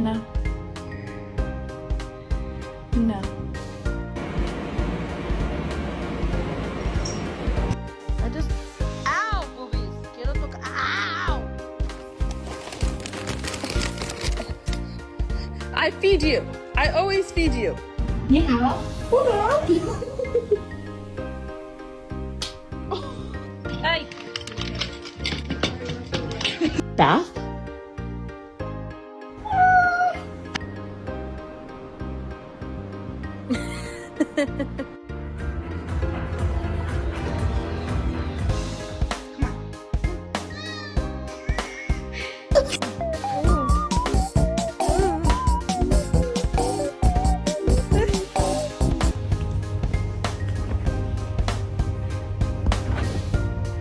No. No. I just... Ow, boobies! Quiero tocar... Ow! I feed you. I always feed you. 你好，不能。Hey. Bath